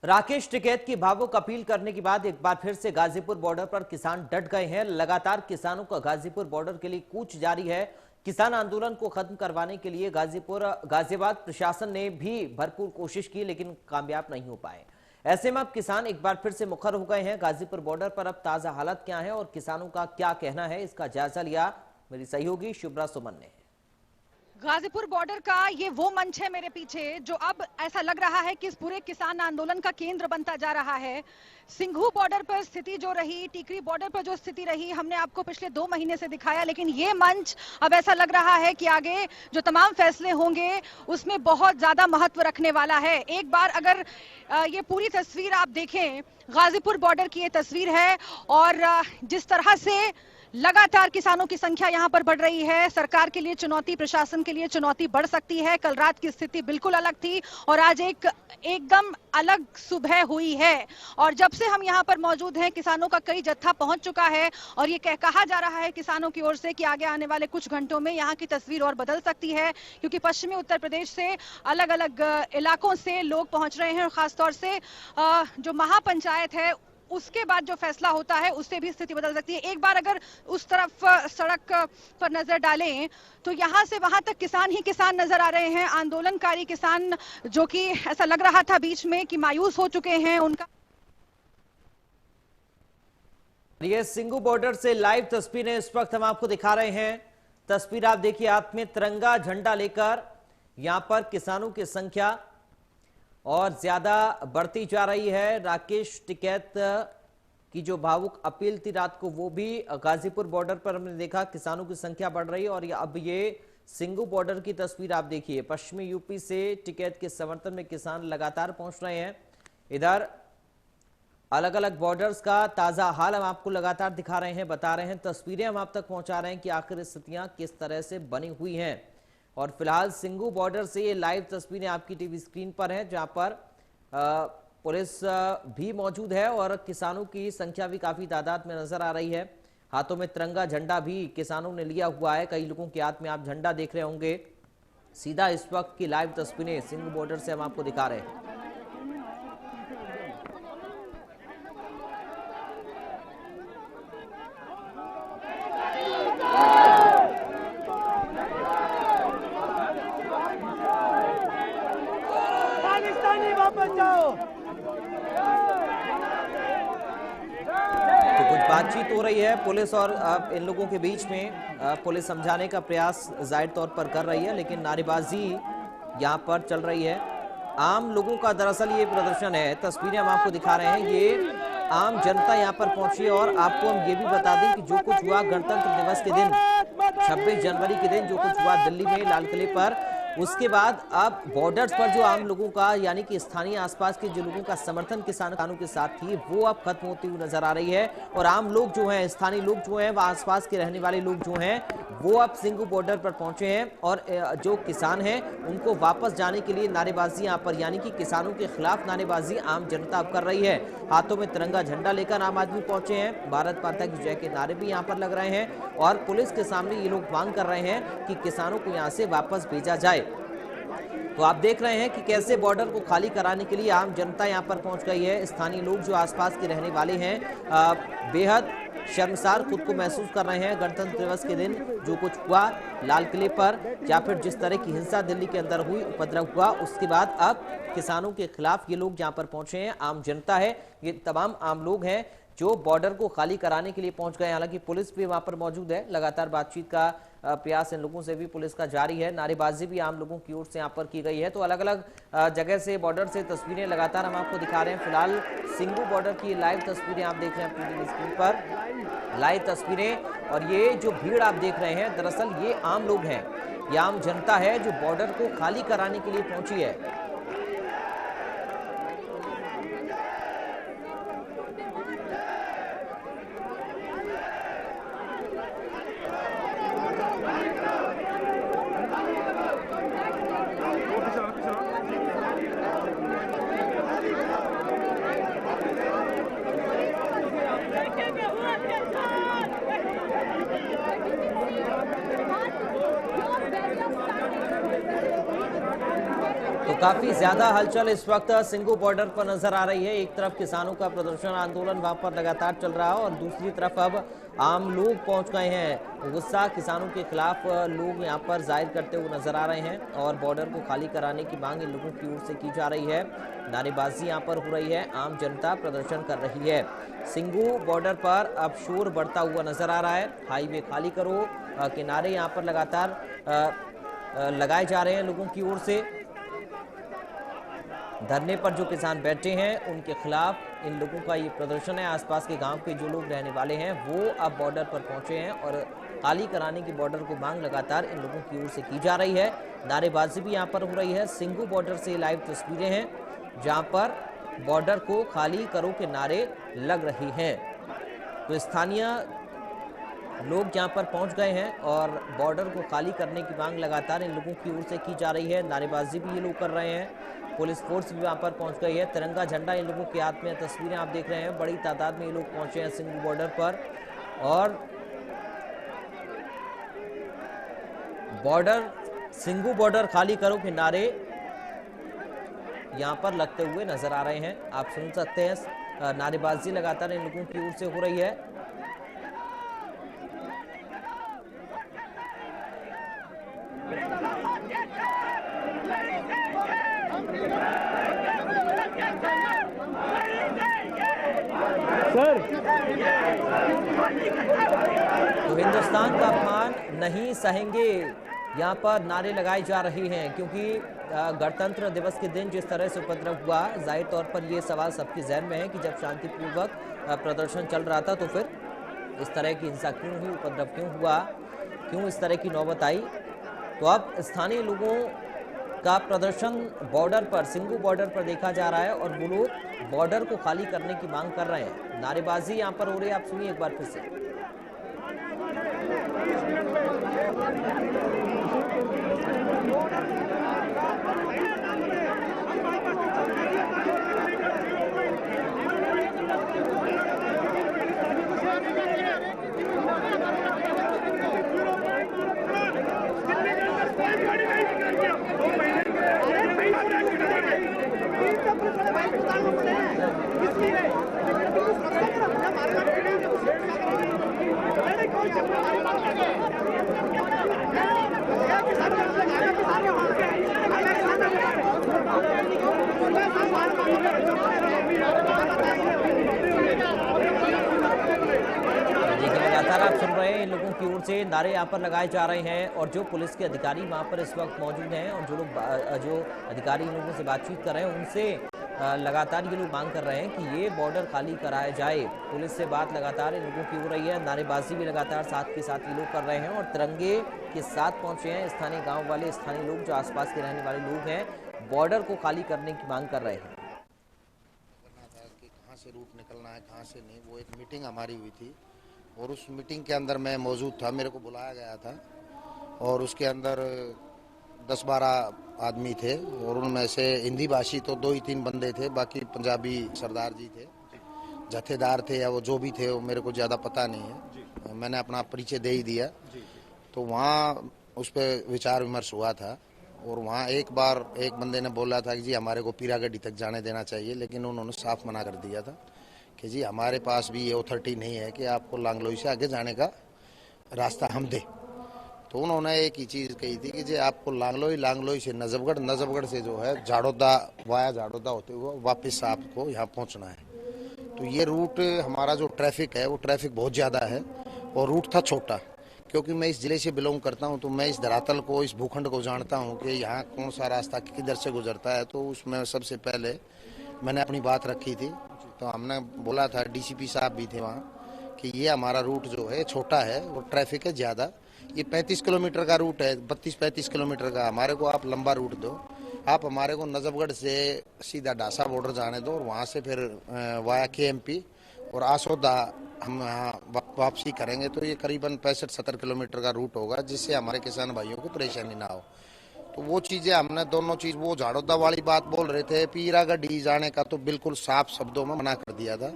राकेश टिकैत की भावुक अपील करने के बाद एक बार फिर से गाजीपुर बॉर्डर पर किसान डट गए हैं। लगातार किसानों का गाजीपुर बॉर्डर के लिए कूच जारी है। किसान आंदोलन को खत्म करवाने के लिए गाजियाबाद प्रशासन ने भी भरपूर कोशिश की, लेकिन कामयाब नहीं हो पाए। ऐसे में अब किसान एक बार फिर से मुखर हो गए हैं। गाजीपुर बॉर्डर पर अब ताजा हालत क्या है और किसानों का क्या कहना है, इसका जायजा लिया मेरी सहयोगी शुभ्रा सुमन ने। गाजीपुर बॉर्डर का ये वो मंच है मेरे पीछे, जो अब ऐसा लग रहा है कि इस पूरे किसान आंदोलन का केंद्र बनता जा रहा है। सिंघू बॉर्डर पर स्थिति जो रही, टीकरी बॉर्डर पर जो स्थिति रही, हमने आपको पिछले 2 महीने से दिखाया, लेकिन ये मंच अब ऐसा लग रहा है कि आगे जो तमाम फैसले होंगे उसमें बहुत ज्यादा महत्व रखने वाला है। एक बार अगर ये पूरी तस्वीर आप देखें, गाजीपुर बॉर्डर की ये तस्वीर है और जिस तरह से लगातार किसानों की संख्या यहां पर बढ़ रही है। सरकार के लिए चुनौती, प्रशासन के लिए चुनौती बढ़ सकती है। कल रात की स्थिति बिल्कुल अलग थी और आज एकदम अलग सुबह हुई है। और जब से हम यहां पर मौजूद हैं, किसानों का कई जत्था पहुंच चुका है और ये कहा जा रहा है किसानों की ओर से कि आगे आने वाले कुछ घंटों में यहां की तस्वीर और बदल सकती है, क्योंकि पश्चिमी उत्तर प्रदेश से अलग अलग इलाकों से लोग पहुंच रहे हैं और खासतौर से जो महापंचायत है उसके बाद जो फैसला होता है उससे भी स्थिति बदल सकती है। एक बार अगर उस तरफ सड़क पर नजर डालें तो यहां से वहां तक किसान ही किसान नजर आ रहे हैं। आंदोलनकारी किसान जो कि ऐसा लग रहा था बीच में कि मायूस हो चुके हैं, उनका ये सिंघू बॉर्डर से लाइव तस्वीरें इस वक्त हम आपको दिखा रहे हैं। तस्वीर आप देखिए, हाथ में तिरंगा झंडा लेकर यहां पर किसानों की संख्या और ज्यादा बढ़ती जा रही है। राकेश टिकैत की जो भावुक अपील थी रात को, वो भी गाजीपुर बॉर्डर पर हमने देखा। किसानों की संख्या बढ़ रही है और अब ये सिंघू बॉर्डर की तस्वीर आप देखिए। पश्चिमी यूपी से टिकैत के समर्थन में किसान लगातार पहुंच रहे हैं। इधर अलग अलग बॉर्डर्स का ताजा हाल हम आपको लगातार दिखा रहे हैं, बता रहे हैं, तस्वीरें हम आप तक पहुंचा रहे हैं कि आखिर स्थितियां किस तरह से बनी हुई हैं। और फिलहाल सिंघू बॉर्डर से ये लाइव तस्वीरें आपकी टीवी स्क्रीन पर हैं, जहां पर पुलिस भी मौजूद है और किसानों की संख्या भी काफी तादाद में नजर आ रही है। हाथों में तिरंगा झंडा भी किसानों ने लिया हुआ है। कई लोगों के हाथ में आप झंडा देख रहे होंगे। सीधा इस वक्त की लाइव तस्वीरें सिंघू बॉर्डर से हम आपको दिखा रहे हैं। तो कुछ बातचीत हो रही है पुलिस और इन लोगों के बीच में। पुलिस समझाने का प्रयास जाहिर तौर पर कर रही है, लेकिन नारेबाजी यहां पर चल रही है। आम लोगों का दरअसल ये प्रदर्शन है, तस्वीरें हम आपको दिखा रहे हैं। ये आम जनता यहां पर पहुंची है और आपको हम ये भी बता दें कि जो कुछ हुआ गणतंत्र दिवस के दिन, 26 जनवरी के दिन जो कुछ हुआ दिल्ली में लाल किले पर, उसके बाद अब बॉर्डर्स पर जो आम लोगों का, यानी कि स्थानीय आसपास के जो लोगों का समर्थन किसानों के साथ थी, वो अब खत्म होती हुई नजर आ रही है। और आम लोग जो हैं, स्थानीय लोग जो हैं, वह आसपास के रहने वाले लोग जो हैं, वो अब सिंघू बॉर्डर पर पहुंचे हैं और जो किसान हैं उनको वापस जाने के लिए नारेबाजी यहाँ पर, यानी कि किसानों के खिलाफ नारेबाजी आम जनता अब कर रही है। हाथों में तिरंगा झंडा लेकर आम आदमी पहुंचे हैं। भारत माता की जय के नारे भी यहाँ पर लग रहे हैं और पुलिस के सामने ये लोग मांग कर रहे हैं कि किसानों को यहाँ से वापस भेजा जाए। तो आप देख रहे हैं कि कैसे बॉर्डर को खाली कराने के लिए आम जनता यहां पर पहुंच गई है। स्थानीय लोग जो आसपास के रहने वाले हैं बेहद शर्मसार खुद को महसूस कर रहे हैं। गणतंत्र दिवस के दिन जो कुछ हुआ लाल किले पर, या फिर जिस तरह की हिंसा दिल्ली के अंदर हुई, उपद्रव हुआ, उसके बाद अब किसानों के खिलाफ ये लोग जहां पर पहुंचे हैं, आम जनता है, ये तमाम आम लोग हैं जो बॉर्डर को खाली कराने के लिए पहुंच गए। हालांकि पुलिस भी वहां पर मौजूद है। लगातार बातचीत का प्रयास इन लोगों से भी पुलिस का जारी है। नारेबाजी भी आम लोगों की ओर से यहाँ पर की गई है। तो अलग अलग जगह से, बॉर्डर से तस्वीरें लगातार हम आपको दिखा रहे हैं। फिलहाल सिंघू बॉर्डर की लाइव तस्वीरें आप देख रहे हैं अपनी स्क्रीन पर, लाइव तस्वीरें। और ये जो भीड़ आप देख रहे हैं, दरअसल ये आम लोग हैं, ये आम जनता है जो बॉर्डर को खाली कराने के लिए पहुंची है। तो तो काफी ज्यादा हलचल इस वक्त सिंघू बॉर्डर पर नजर आ रही है। एक तरफ किसानों का प्रदर्शन आंदोलन वहां पर लगातार चल रहा है और दूसरी तरफ अब आम लोग पहुंच गए हैं। गुस्सा किसानों के खिलाफ लोग यहां पर जाहिर करते हुए नजर आ रहे हैं और बॉर्डर को खाली कराने की मांग इन लोगों की ओर से की जा रही है। नारेबाजी यहां पर हो रही है, आम जनता प्रदर्शन कर रही है। सिंघू बॉर्डर पर अब शोर बढ़ता हुआ नजर आ रहा है। हाईवे खाली करो के नारे यहां पर लगातार लगाए जा रहे हैं लोगों की ओर से। धरने पर जो किसान बैठे हैं उनके खिलाफ इन लोगों का ये प्रदर्शन है। आसपास के गांव के जो लोग रहने वाले हैं वो अब बॉर्डर पर पहुंचे हैं और खाली कराने की बॉर्डर को मांग लगातार इन लोगों की ओर से की जा रही है। नारेबाजी भी यहां पर हो रही है। सिंघू बॉर्डर से लाइव तस्वीरें हैं जहां पर बॉर्डर को खाली करो के नारे लग रही हैं। तो स्थानीय लोग यहां पर पहुंच गए हैं और बॉर्डर को खाली करने की मांग लगातार इन लोगों की ओर से की जा रही है। नारेबाजी भी ये लोग कर रहे हैं। पुलिस फोर्स भी वहां पर पहुंच गई है। तिरंगा झंडा इन लोगों के हाथ में, तस्वीरें आप देख रहे हैं। बड़ी तादाद में ये लोग पहुंचे हैं सिंघू बॉर्डर पर और सिंघू बॉर्डर खाली करो के नारे यहां पर लगते हुए नजर आ रहे हैं। आप सुन सकते हैं नारेबाजी लगातार इन लोगों की ओर से हो रही है। सर तो हिंदुस्तान का अपमान नहीं सहेंगे, यहाँ पर नारे लगाए जा रहे हैं क्योंकि गणतंत्र दिवस के दिन जिस तरह से उपद्रव हुआ, जाहिर तौर पर यह सवाल सबके जहन में है कि जब शांतिपूर्वक प्रदर्शन चल रहा था तो फिर इस तरह की हिंसा क्यों हुई, उपद्रव क्यों हुआ, क्यों इस तरह की नौबत आई। तो अब स्थानीय लोगों का प्रदर्शन बॉर्डर पर, सिंघू बॉर्डर पर देखा जा रहा है और वो लोग बॉर्डर को खाली करने की मांग कर रहे हैं। नारेबाजी यहां पर हो रही है, आप सुनिए एक बार फिर से। लगातार आप सुन रहे हैं इन लोगों की ओर से नारे यहाँ पर लगाए जा रहे हैं और जो पुलिस के अधिकारी वहां पर इस वक्त मौजूद हैं और जो अधिकारी इन लोगों से बातचीत कर रहे हैं उनसे लगातार ये लोग मांग कर रहे हैं कि ये बॉर्डर खाली कराया जाए। पुलिस से बात लगातार इन लोगों की हो रही है। नारेबाजी भी लगातार साथ के साथ ये लोग कर रहे हैं और तिरंगे के साथ पहुंचे हैं स्थानीय गाँव वाले, स्थानीय लोग जो आसपास के रहने वाले लोग हैं, बॉर्डर को खाली करने की मांग कर रहे हैं। कहाँ से रूट निकलना है, कहाँ से नहीं, वो एक मीटिंग हमारी हुई थी और उस मीटिंग के अंदर मैं मौजूद था, मेरे को बुलाया गया था और उसके अंदर 10-12 आदमी थे और उनमें से हिंदी भाषी तो 2-3 बंदे थे, बाकी पंजाबी सरदार जी थे, जथेदार थे या वो जो भी थे वो मेरे को ज़्यादा पता नहीं है। मैंने अपना परिचय दे ही दिया। तो वहाँ उस पर विचार विमर्श हुआ था और वहाँ एक बार एक बंदे ने बोला था कि जी हमारे को पीरागढ़ी तक जाने देना चाहिए, लेकिन उन्होंने साफ मना कर दिया था कि जी हमारे पास भी ये अथॉरिटी नहीं है कि आपको लांगलोई से आगे जाने का रास्ता हम दें। तो उन्होंने एक ही चीज़ कही थी कि जी आपको लांगलोई से नजफगढ़ से जो है झाड़ोदा वाया झाड़ोदा होते हुए वापस आपको यहाँ पहुँचना है। तो ये रूट हमारा जो ट्रैफिक है वो ट्रैफिक बहुत ज़्यादा है और रूट था छोटा, क्योंकि मैं इस ज़िले से बिलोंग करता हूँ तो मैं इस धरातल को, इस भूखंड को जानता हूँ कि यहाँ कौन सा रास्ता किधर से गुजरता है। तो उसमें सबसे पहले मैंने अपनी बात रखी थी। तो हमने बोला था, डीसीपी साहब भी थे वहाँ, कि ये हमारा रूट जो है छोटा है और ट्रैफिक है ज़्यादा, ये 35 किलोमीटर का रूट है, 32-35 किलोमीटर का, हमारे को आप लंबा रूट दो, आप हमारे को नजफगढ़ से सीधा डासा बॉर्डर जाने दो और वहाँ से फिर वाया KMP और आसोदा हम यहाँ वापसी करेंगे। तो ये करीबन 65-70 किलोमीटर का रूट होगा, जिससे हमारे किसान भाइयों को परेशानी ना हो। तो वो चीज़ें हमने दोनों चीज़, वो झाड़ोदा वाली बात बोल रहे थे, पीरागढ़ी जाने का तो बिल्कुल साफ शब्दों में मना कर दिया था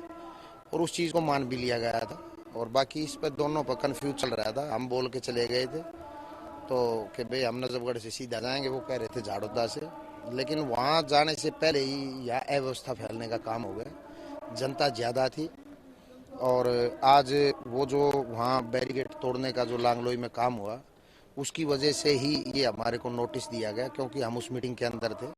और उस चीज़ को मान भी लिया गया था। और बाकी इस पर दोनों पर कन्फ्यूज चल रहा था। हम बोल के चले गए थे तो कि भाई हम नजफगढ़ से सीधा जाएंगे, वो कह रहे थे झाड़ोदा से। लेकिन वहाँ जाने से पहले ही यह अव्यवस्था फैलने का काम हो गया। जनता ज़्यादा थी और आज वो जो वहाँ बैरिकेड तोड़ने का जो लांगलोई में काम हुआ, उसकी वजह से ही ये हमारे को नोटिस दिया गया, क्योंकि हम उस मीटिंग के अंदर थे।